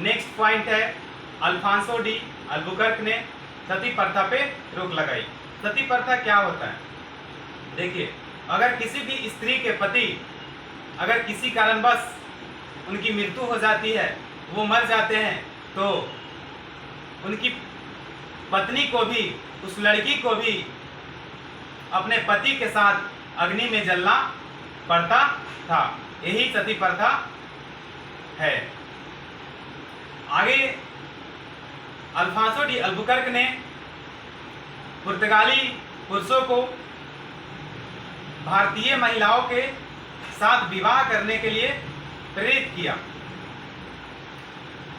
Next point है Alphonso de Albuquerque ने सती प्रथा पे रोक लगाई। सती प्रथा क्या होता है? देखिए, अगर किसी भी स्त्री के पति अगर किसी कारणवश उनकी मृत्यु हो जाती है, वो मर जाते हैं, तो उनकी पत्नी को भी, उस लड़की को भी अपने पति के साथ अग्नि में जलना पड़ता था। यही सती प्रथा है। आगे अल्फांसो डी अल्बुकर्क ने पुर्तगाली पुरुषों को भारतीय महिलाओं के साथ विवाह करने के लिए प्रेरित किया।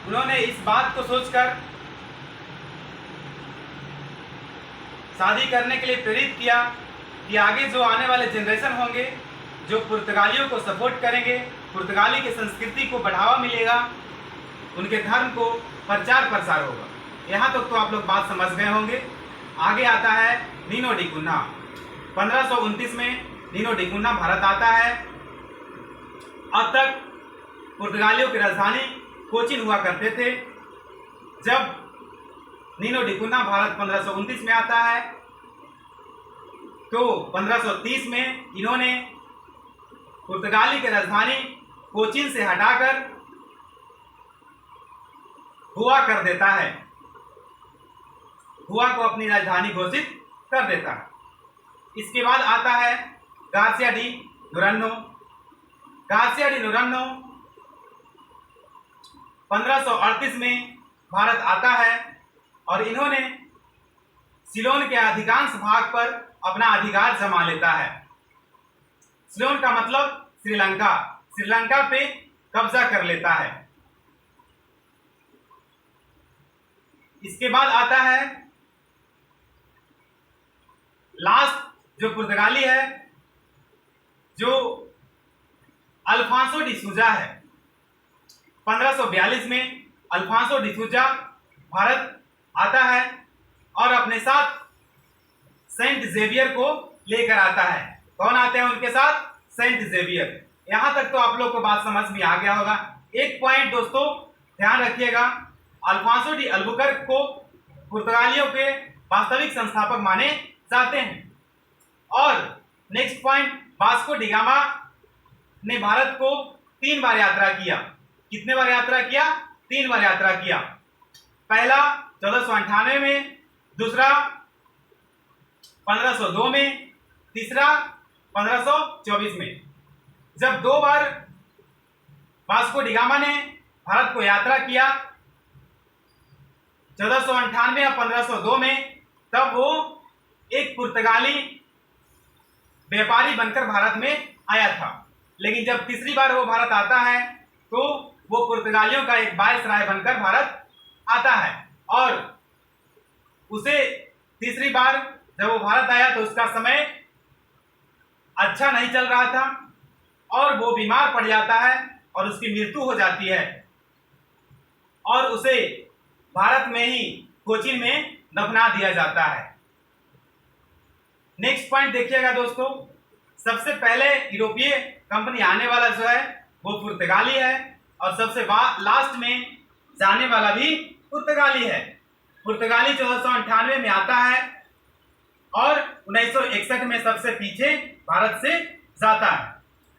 उन्होंने इस बात को सोचकर शादी करने के लिए प्रेरित किया कि आगे जो आने वाले जनरेशन होंगे, जो पुर्तगालियों को सपोर्ट करेंगे, पुर्तगाली की संस्कृति को बढ़ावा मिलेगा, उनके धर्म को प्रचार प्रसार होगा। यहाँ तक तो आप लोग बात समझ गए होंगे। आगे आता है नीनो डी कुन्हा। 1529 में नीनो डी कुन्हा भारत आता है। अब तक पुर्तगालियों की राजधानी कोचिन हुआ करते थे। जब नीनो डी कुन्हा भारत 1529 में आता है, तो 1530 में इन्होंने पुर्तगाली की राजधानी कोचिन से हटाकर गोवा कर देता है। गोवा को अपनी राजधानी घोषित कर देता है। इसके बाद आता है गार्सिया डी नोरेनो। गार्सिया डी नोरेनो 1538 में भारत आता है और इन्होंने सिलोन के अधिकांश भाग पर अपना अधिकार जमा लेता है। सिलोन का मतलब श्रीलंका। श्रीलंका पे कब्जा कर लेता है। इसके बाद आता है लास्ट जो पुर्तगाली है, जो अल्फांसो डी सूजा है। 1542 में अल्फांसो डी सूजा भारत आता है और अपने साथ सेंट जेवियर को लेकर आता है। कौन आते हैं उनके साथ? Saint Xavier. यहां तक तो आप लोग को बात समझ में आ गया होगा। एक पॉइंट दोस्तों ध्यान रखिएगा, अल्फांसो डी अल्बुकर्क को पुर्तगालियों के वास्तविक संस्थापक माने जाते हैं। और next point, Vasco D gamma ने भारत को 3 बार यात्रा किया। कितने बार यात्रा किया? 3 बार यात्रा किया। पहला 1498 में, दूसरा 1502 में, तीसरा 1524 में। जब 2 बार वास्को डी गामा ने भारत को यात्रा किया, 1498 और 1502 में, तब वो एक पुर्तगाली व्यापारी बनकर भारत में आया था। लेकिन जब तीसरी बार वो भारत आता है, तो वो पुर्तगालियों का एक वायसराय बनकर भारत आता है। और उसे तीसरी बार जब वो भारत आया तो उसका समय अच्छा नहीं चल रहा था और वो बीमार पड़ जाता है और उसकी मृत्यु हो जाती है और उसे भारत में ही कोचीन में दफना दिया जाता है। नेक्स्ट पॉइंट देखिएगा दोस्तों, सबसे पहले यूरोपीय कंपनी आने वाला जो है वो पुर्तगाली है और सबसे लास्ट में जाने वाला भी पुर्तगाली है। पुर्तगाली 1498 में आता है और 1961 में सबसे पीछे भारत से जाता है।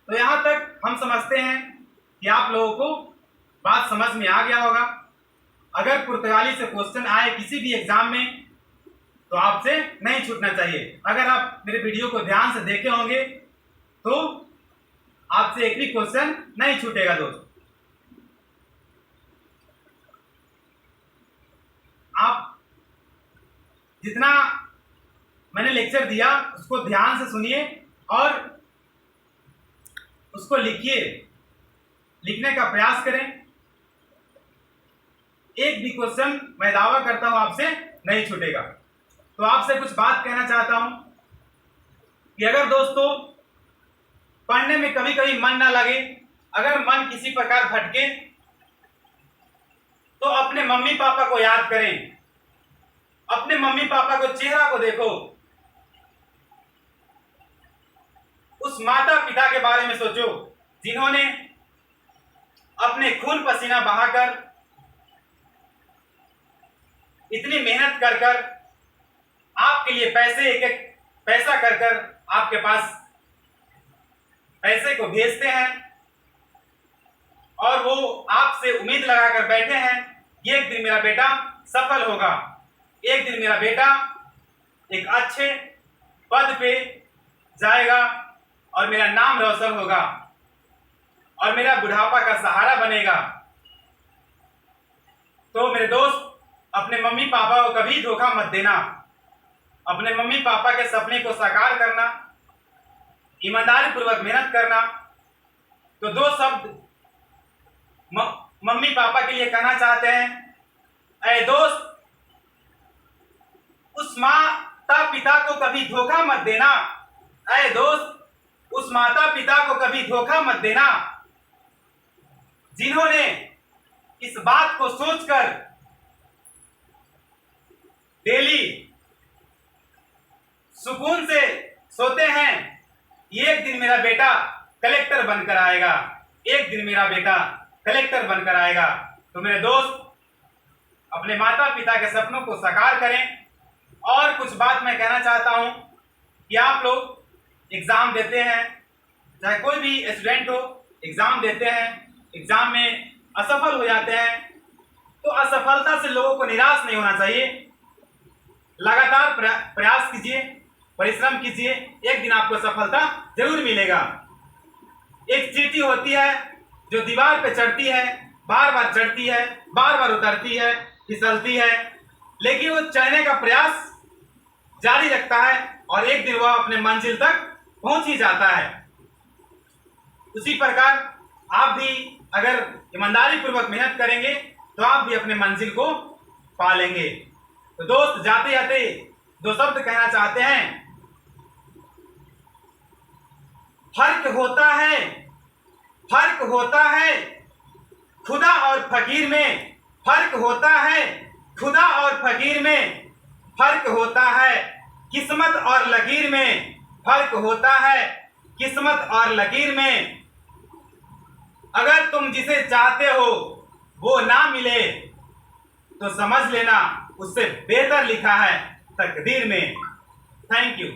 तो यहाँ तक हम समझते हैं कि आप लोगों को बात समझ में आ गया होगा। अगर पुर्तगाली से क्वेश्चन आए किसी भी एग्जाम में तो आपसे नहीं छूटना चाहिए। अगर आप मेरे वीडियो को ध्यान से देखे होंगे तो आपसे एक भी क्वेश्चन नहीं छूटेगा दोस्त। आप जितना मैंने लेक्चर दिया उसको ध्यान से सुनिए और उसको लिखिए, लिखने का प्रयास करें। एक भी क्वेश्चन मैं दावा करता हूं आपसे नहीं छूटेगा। तो आपसे कुछ बात कहना चाहता हूं कि अगर दोस्तों पढ़ने में कभी कभी मन ना लगे, अगर मन किसी प्रकार भटके, तो अपने मम्मी पापा को याद करें। अपने मम्मी पापा को चेहरा को देखो, उस माता पिता के बारे में सोचो जिन्होंने अपने खून पसीना बहाकर इतनी मेहनत कर कर आपके लिए पैसे एक एक पैसा कर कर आपके पास पैसे को भेजते हैं और वो आपसे उम्मीद लगाकर बैठे हैं कि एक दिन मेरा बेटा सफल होगा, एक दिन मेरा बेटा एक अच्छे पद पे जाएगा और मेरा नाम रोशन होगा और मेरा बुढ़ापा का सहारा बनेगा। तो मेरे दोस्त, अपने मम्मी पापा को कभी धोखा मत देना। अपने मम्मी पापा के सपने को साकार करना, ईमानदारी पूर्वक मेहनत करना। तो दो शब्द मम्मी पापा के लिए कहना चाहते हैं। ऐ दोस्त, उस माता पिता को कभी धोखा मत देना। ऐ दोस्त, उस माता पिता को कभी धोखा मत देना जिन्होंने इस बात को सोचकर डेली सुकून से सोते हैं कि एक दिन मेरा बेटा कलेक्टर बनकर आएगा, एक दिन मेरा बेटा कलेक्टर बनकर आएगा। तो मेरे दोस्त, अपने माता पिता के सपनों को साकार करें। और कुछ बात मैं कहना चाहता हूं कि आप लोग एग्जाम देते हैं, चाहे कोई भी स्टूडेंट हो, एग्जाम देते हैं, एग्जाम में असफल हो जाते हैं, तो असफलता से लोगों को निराश नहीं होना चाहिए। लगातार प्रयास कीजिए, परिश्रम कीजिए, एक दिन आपको सफलता जरूर मिलेगा। एक चींटी होती है जो दीवार पे चढ़ती है, बार बार चढ़ती है, बार बार उतरती है, फिसलती है, लेकिन वो चढ़ने का प्रयास जारी रखता है और एक दिन वह अपने मंजिल तक पहुंच ही जाता है। उसी प्रकार आप भी अगर ईमानदारी पूर्वक मेहनत करेंगे तो आप भी अपने मंजिल को पा लेंगे। तो दोस्त, जाते जाते दो शब्द कहना चाहते हैं। फर्क होता है, फर्क होता है खुदा और फकीर में, फर्क होता है खुदा और फकीर में, फर्क होता है किस्मत और लकीर में, फर्क होता है किस्मत और लकीर में। अगर तुम जिसे चाहते हो वो ना मिले तो समझ लेना उससे बेहतर लिखा है तकदीर में। Thank you.